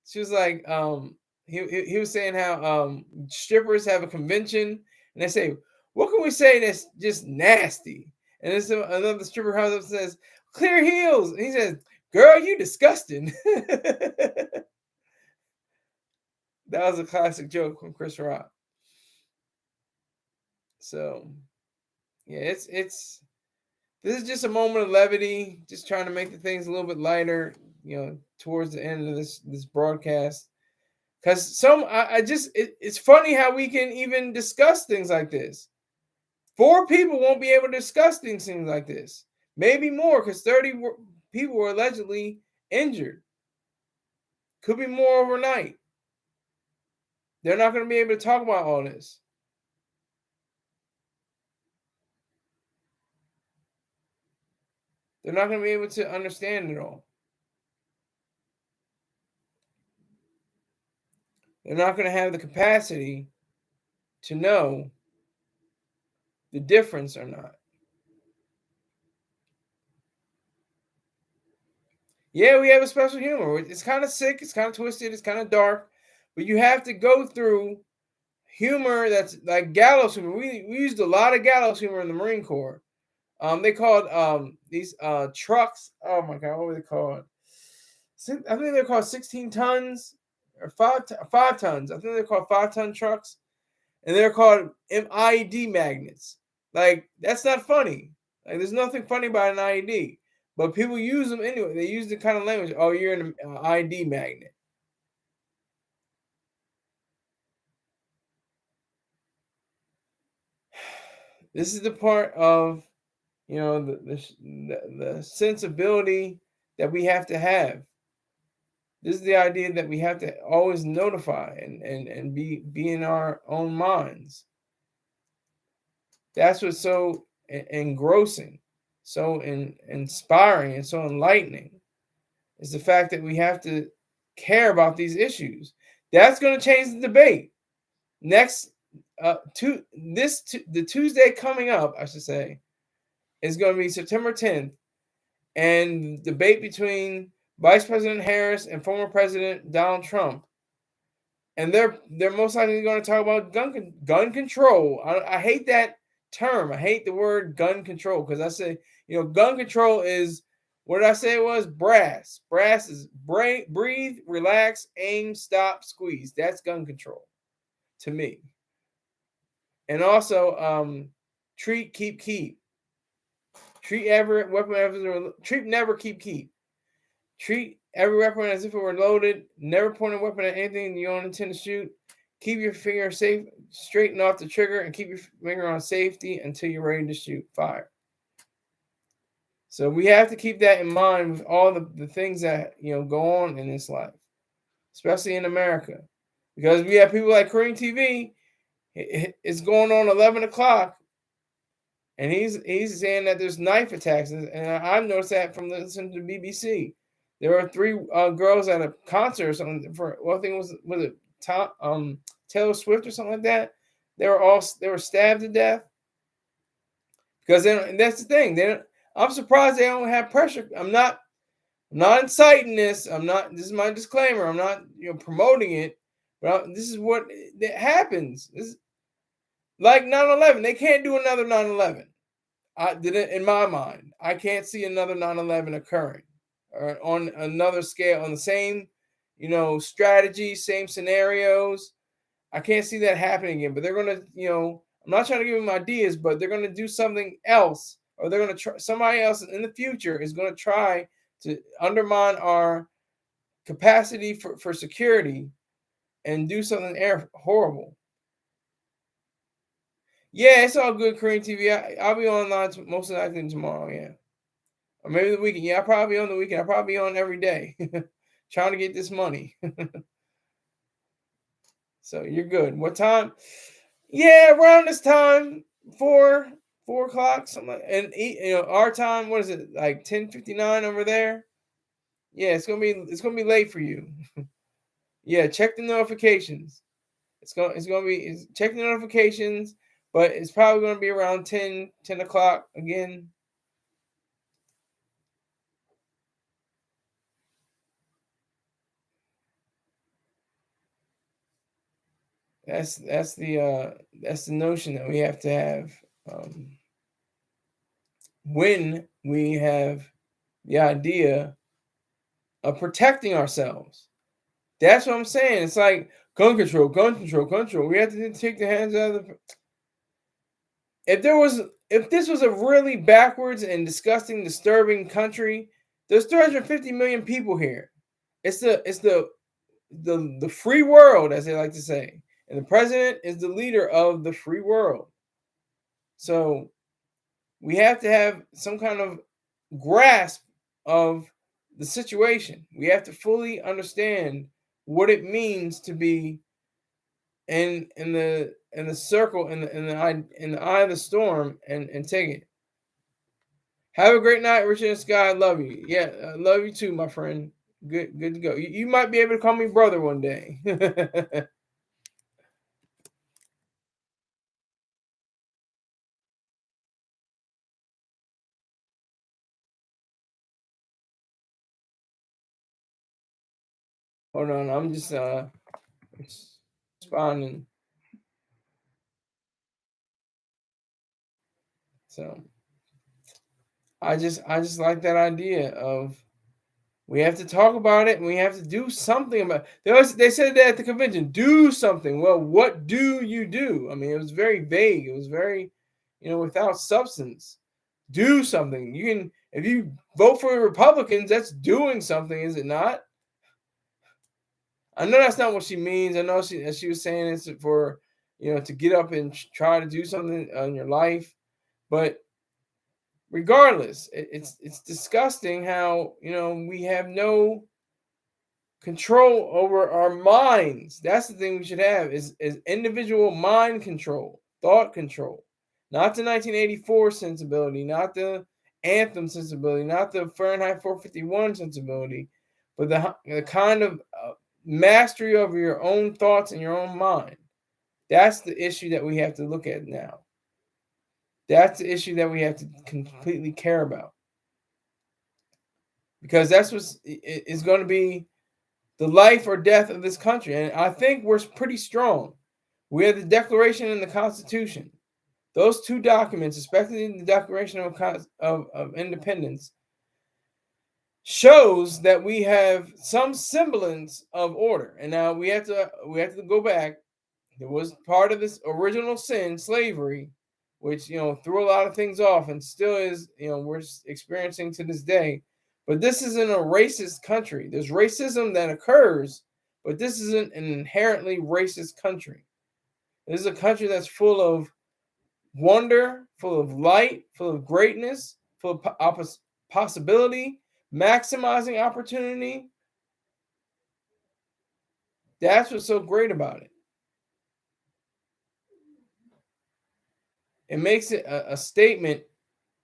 She was like, he was saying how strippers have a convention and they say, what can we say that's just nasty? And then another stripper comes up and says, clear heels. And he says, girl, you disgusting. That was a classic joke from Chris Rock. So yeah, it's this is just a moment of levity, just trying to make the things a little bit lighter, towards the end of this broadcast. Because I just it's funny how we can even discuss things like this. 4 people won't be able to discuss things like this. Maybe more, because 30 people were allegedly injured. Could be more overnight. They're not going to be able to talk about all this. They're not going to be able to understand it all. They're not going to have the capacity to know the difference or not. Yeah, we have a special humor. It's kind of sick, it's kind of twisted, it's kind of dark, but you have to go through humor that's like gallows humor. We used a lot of gallows humor in the Marine Corps. They called these trucks. Oh my God, what were they called? I think they're called 16 tons or 5 tons. I think they're called 5-ton trucks, and they're called IED magnets. Like, that's not funny. Like, there's nothing funny about an IED, but people use them anyway. They use the kind of language. Oh, you're an IED magnet. This is the part of the sensibility that we have to have. This is the idea that we have to always notify and be in our own minds. That's what's so engrossing, so inspiring, and so enlightening, is the fact that we have to care about these issues. That's going to change the debate. Next, the Tuesday coming up, I should say, is going to be September 10th, and debate between Vice President Harris and former President Donald Trump. And they're most likely going to talk about gun control. I hate that term. I hate the word gun control, because I say, gun control is, what did I say it was? Brass. Brass is breathe, relax, aim, stop, squeeze. That's gun control to me. And also, treat, keep. Treat every weapon treat, never, keep. Treat every weapon as if it were loaded. Never point a weapon at anything you don't intend to shoot. Keep your finger safe, straighten off the trigger, and keep your finger on safety until you're ready to shoot. Fire. So we have to keep that in mind with all the things that go on in this life, especially in America, because we have people like Korean TV. It's going on 11 o'clock, and he's saying that there's knife attacks, and I've noticed that from listening to the BBC. There were 3 girls at a concert or something for, well, I think was it Taylor Swift or something like that. They were stabbed to death because that's the thing. I'm surprised they don't have pressure. I'm not inciting this. This is my disclaimer. I'm not promoting it, but this is what that happens. This is like 9/11. They can't do another 9/11. In my mind, I can't see another 9/11 occurring, or on another scale, on the same, strategy, same scenarios. I can't see that happening again. But they're gonna, I'm not trying to give them ideas, but they're gonna do something else, or they're gonna try. Somebody else in the future is gonna try to undermine our capacity for security and do something horrible. Yeah, it's all good, Korean TV. I'll be online most of the night tomorrow. Yeah. Or maybe the weekend. Yeah, I'll probably be on the weekend. I'll probably be on every day trying to get this money. So you're good. What time? Yeah, around this time, 4 o'clock, something like, and our time, what is it, like 10:59 over there? Yeah, it's gonna be late for you. Yeah, check the notifications. Check the notifications, but it's probably gonna be around 10 o'clock again. That's the notion that we have to have when we have the idea of protecting ourselves. That's what I'm saying. It's like gun control, gun control, gun control. We have to take the hands out of the. If this was a really backwards and disgusting, disturbing country, there's 350 million people here. It's the free world, as they like to say, and the president is the leader of the free world. So we have to have some kind of grasp of the situation. We have to fully understand what it means to be in the circle in the eye of the storm and take it. Have a great night, Richard and Sky. I love you. Yeah, I love you too, my friend. Good to go. You might be able to call me brother one day. Hold on, I'm just responding. So I just like that idea of we have to talk about it and we have to do something about it. They said that at the convention, do something. Well, what do you do? I mean, it was very vague. It was very, without substance. Do something. You can if you vote for the Republicans, that's doing something, is it not? I know that's not what she means. I know she was saying this for to get up and try to do something in your life, but regardless, it's disgusting how we have no control over our minds. That's the thing we should have is individual mind control, thought control, not the 1984 sensibility, not the anthem sensibility, not the Fahrenheit 451 sensibility, but the kind of mastery over your own thoughts and your own mind. That's the issue that we have to look at now. That's the issue that we have to completely care about, because that's what is going to be the life or death of this country. And I think we're pretty strong. We have the Declaration and the Constitution. Those two documents, especially the Declaration of Independence, shows that we have some semblance of order. And now we have to go back. It was part of this original sin, slavery, which threw a lot of things off and still is, we're experiencing to this day. But this isn't a racist country. There's racism that occurs, but this isn't an inherently racist country. This is a country that's full of wonder, full of light, full of greatness, full of possibility, maximizing opportunity. That's what's so great about it. It makes it a statement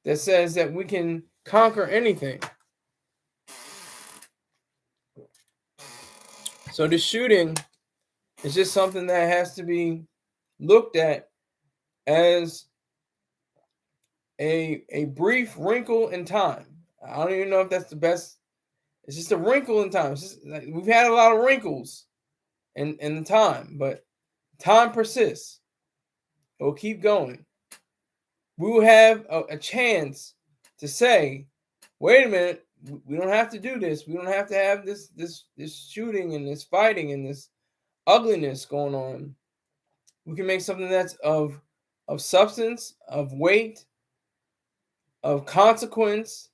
that says that we can conquer anything. So the shooting is just something that has to be looked at as a brief wrinkle in time. I don't even know if that's the best. It's just a wrinkle in time. We've had a lot of wrinkles in the time, but time persists. It will keep going. We will have a chance to say, wait a minute, we don't have to do this. We don't have to have this shooting and this fighting and this ugliness going on. We can make something that's of substance, of weight, of consequence,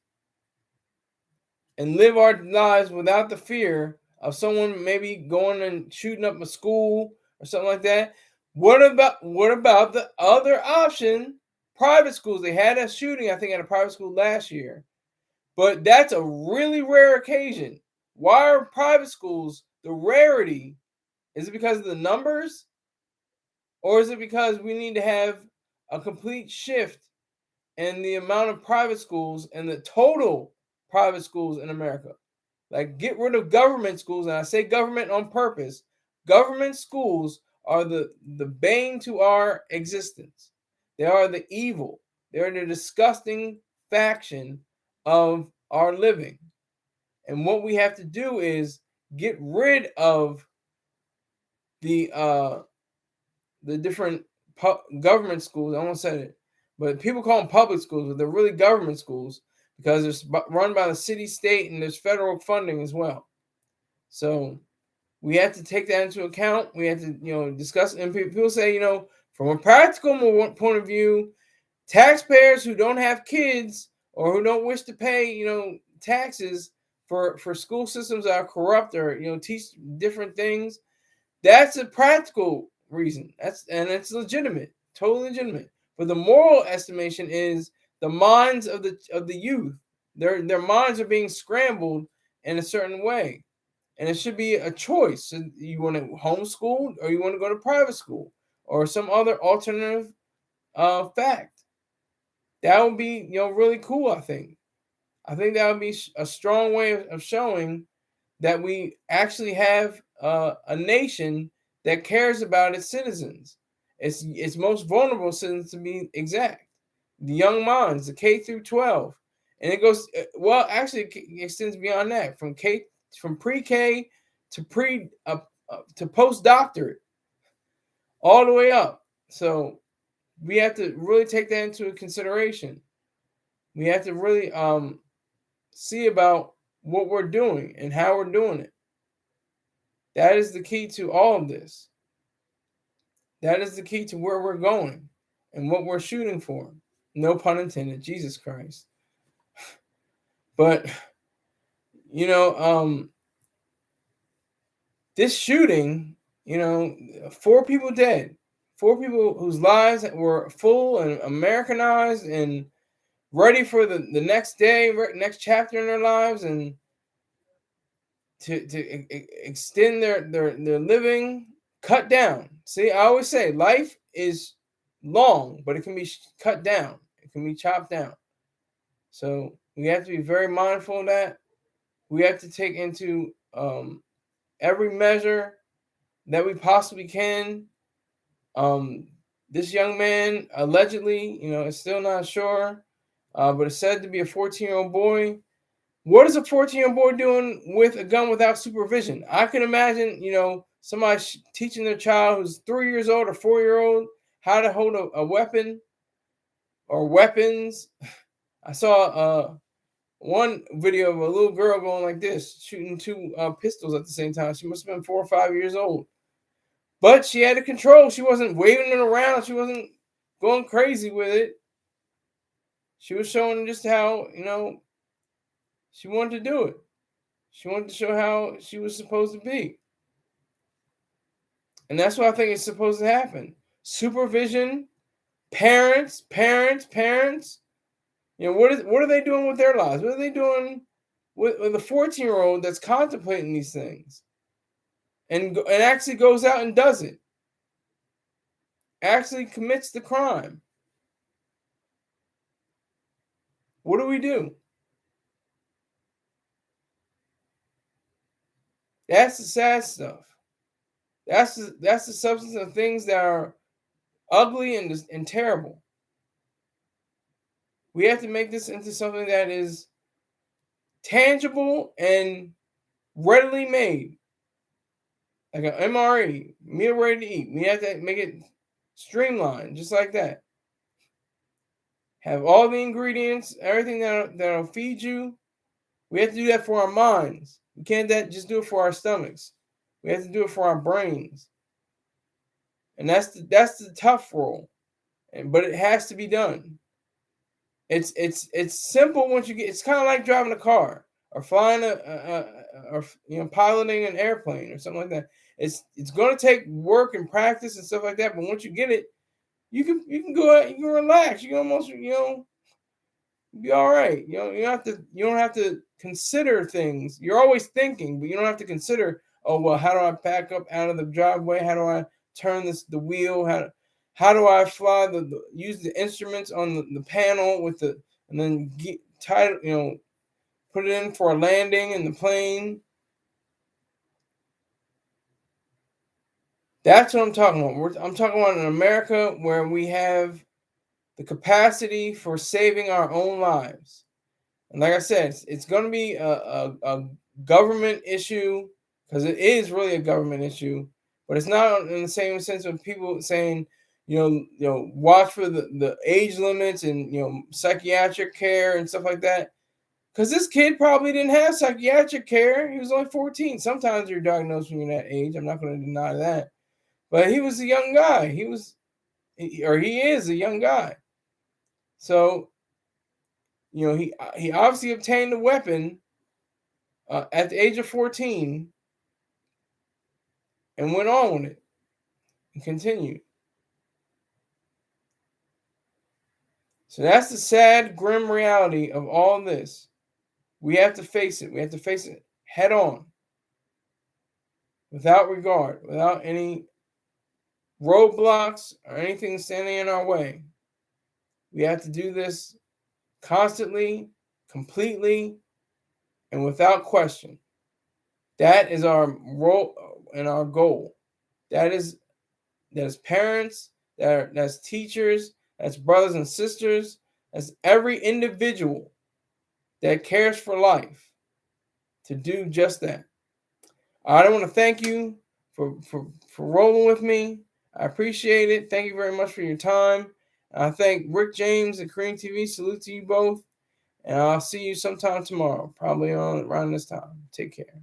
and live our lives without the fear of someone maybe going and shooting up a school or something like that. What about the other option? Private schools. They had a shooting, I think, at a private school last year, but that's a really rare occasion. Why are private schools the rarity? Is it because of the numbers, or is it because we need to have a complete shift in the amount of private schools and the total private schools in America? Like, get rid of government schools, and I say government on purpose. Government schools are the bane to our existence. They are the evil. They're the disgusting faction of our living. And what we have to do is get rid of the the different government schools. I almost said it, but people call them public schools, but they're really government schools because they're run by the city, state, and there's federal funding as well. So we have to take that into account. We have to, discuss. And people say, from a practical point of view, taxpayers who don't have kids or who don't wish to pay, taxes for school systems that are corrupt or teach different things, that's a practical reason. It's legitimate, totally legitimate. But the moral estimation is the minds of the youth. Their minds are being scrambled in a certain way, and it should be a choice. You want to homeschool or you want to go to private school or some other alternative fact. That would be really cool. I think that would be a strong way of showing that we actually have a nation that cares about its citizens, its most vulnerable citizens, to be exact, the young minds, the K through 12, and it goes well. Actually, it extends beyond that, from pre-K to to postdoctorate, all the way up. So we have to really take that into consideration. We have to really see about what we're doing and how we're doing it. That is the key to all of this. That is the key to where we're going and what we're shooting for. No pun intended, Jesus Christ. But, this shooting, 4 people dead. 4 people whose lives were full and Americanized and ready for the next day, next chapter in their lives, and to extend their living, cut down. See, I always say life is long, but it can be cut down. It can be chopped down. So we have to be very mindful of that. We have to take into every measure that we possibly can. This young man allegedly, is still not sure, but it's said to be a 14-year-old boy. What is a 14-year-old boy doing with a gun without supervision? I can imagine, somebody teaching their child who's 3 years old or 4-year-old how to hold a weapon or weapons. I saw one video of a little girl going like this, shooting 2 pistols at the same time. She must have been 4 or 5 years old. But she had a control. She wasn't waving it around. She wasn't going crazy with it. She was showing just how, she wanted to do it. She wanted to show how she was supposed to be. And that's what I think is supposed to happen. Supervision, parents. What are they doing with their lives? What are they doing with a 14-year-old that's contemplating these things and actually goes out and does it? Actually commits the crime. What do we do? That's the sad stuff. That's the substance of things that are ugly and terrible. We have to make this into something that is tangible and readily made, like an MRE, meal ready to eat. We have to make it streamlined, just like that. Have all the ingredients, everything that'll feed you. We have to do that for our minds. We can't just do it for our stomachs. We have to do it for our brains, and that's the tough role. But it has to be done. It's simple once you get. It's kind of like driving a car or flying or piloting an airplane or something like that. It's going to take work and practice and stuff like that. But once you get it, you can go out. You can relax. You can almost be all right. You don't have to consider things. You're always thinking, but you don't have to consider. Oh well, how do I back up out of the driveway? How do I turn the wheel? How do I fly use the instruments on the panel and then put it in for a landing in the plane? That's what I'm talking about. I'm talking about an America where we have the capacity for saving our own lives. And like I said, it's going to be a government issue, because it is really a government issue. But it's not in the same sense of people saying, watch for the age limits and psychiatric care and stuff like that. Because this kid probably didn't have psychiatric care. He was only 14. Sometimes you're diagnosed when you're that age. I'm not going to deny that. But he was a young guy. He is a young guy. So, he obviously obtained a weapon at the age of 14 and went on with it and continued. So that's the sad, grim reality of all this. We have to face it. We have to face it head on, without regard, without any roadblocks or anything standing in our way. We have to do this constantly, completely, and without question. That is our role and our goal. That is parents, that's teachers, that's brothers and sisters, that's every individual that cares for life to do just that. I want to thank you for rolling with me. I appreciate it. Thank you very much for your time. I thank Rick James and Korean TV. Salute to you both. And I'll see you sometime tomorrow, probably on around this time. Take care.